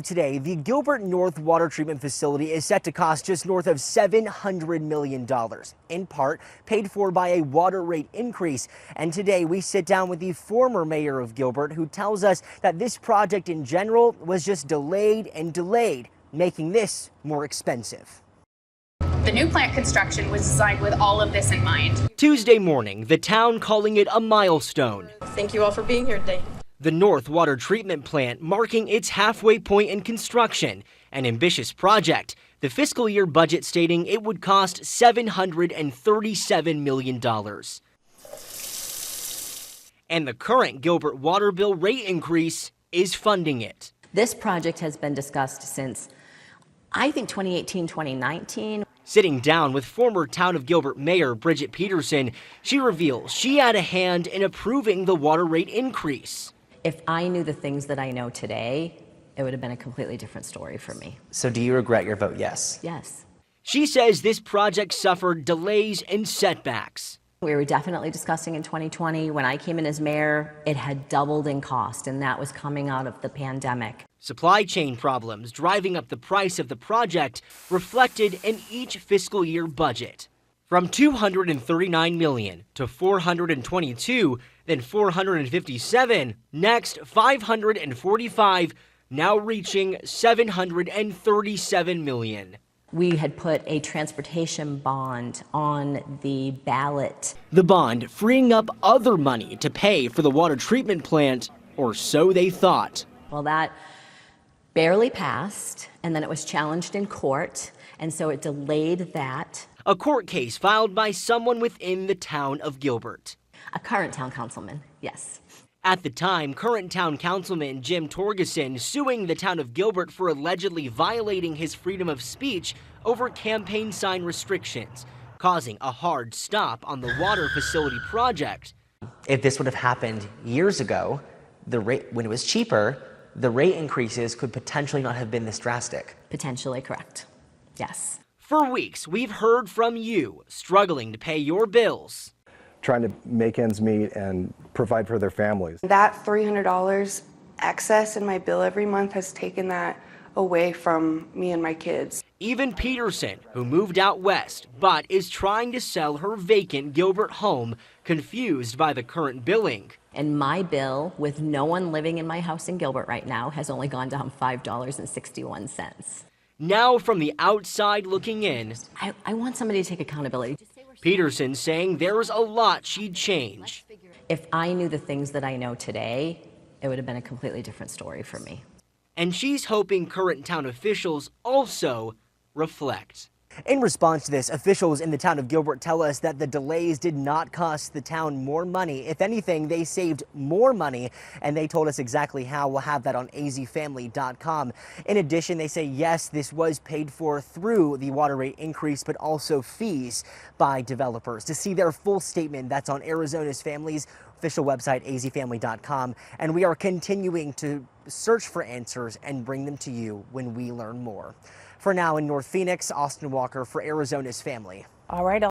Today, the Gilbert North Water Treatment Facility is set to cost just north of $700 million, in part paid for by a water rate increase. And today we sit down with the former mayor of Gilbert, who tells us that this project in general was just delayed and delayed, making this more expensive. The new plant construction was designed with all of this in mind. Tuesday morning, the town calling it a milestone. Thank you all for being here today. The North Water Treatment Plant marking its halfway point in construction, an ambitious project, the fiscal year budget stating it would cost $737 million. And the current Gilbert water bill rate increase is funding it. This project has been discussed since, I think, 2018, 2019. Sitting down with former Town of Gilbert Mayor Brigette Peterson, she reveals she had a hand in approving the water rate increase. If I knew the things that I know today, it would have been a completely different story for me. So do you regret your vote yes? Yes. She says this project suffered delays and setbacks. We were definitely discussing in 2020. When I came in as mayor, it had doubled in cost, and that was coming out of the pandemic. Supply chain problems driving up the price of the project reflected in each fiscal year budget. From $239 million to $422, then $457, next $545, now reaching $737 million. We had put a transportation bond on the ballot. The bond freeing up other money to pay for the water treatment plant, or so they thought. Well, that barely passed, and then it was challenged in court, and so it delayed that. A court case filed by someone within the town of Gilbert. A current town councilman, yes. At the time, current town councilman Jim Torgerson suing the town of Gilbert for allegedly violating his freedom of speech over campaign sign restrictions, causing a hard stop on the water facility project. If this would have happened years ago, the rate, when it was cheaper, the rate increases could potentially not have been this drastic. Potentially correct, yes. For weeks, we've heard from you struggling to pay your bills. Trying to make ends meet and provide for their families. That $300 excess in my bill every month has taken that away from me and my kids. Even Peterson, who moved out west but is trying to sell her vacant Gilbert home, confused by the current billing. And my bill, with no one living in my house in Gilbert right now, has only gone down $5.61. Now from the outside looking in, I want somebody to take accountability. Peterson saying there's a lot she'd change. If I knew the things that I know today, it would have been a completely different story for me. And she's hoping current town officials also reflect. In response to this, officials in the town of Gilbert tell us that the delays did not cost the town more money. If anything, they saved more money, and they told us exactly how. We'll have that on azfamily.com. In addition, they say, yes, this was paid for through the water rate increase, but also fees by developers. To see their full statement, that's on Arizona's Family's official website, azfamily.com. And we are continuing to search for answers and bring them to you when we learn more. For now, in North Phoenix, Austin Walker for Arizona's Family. All right.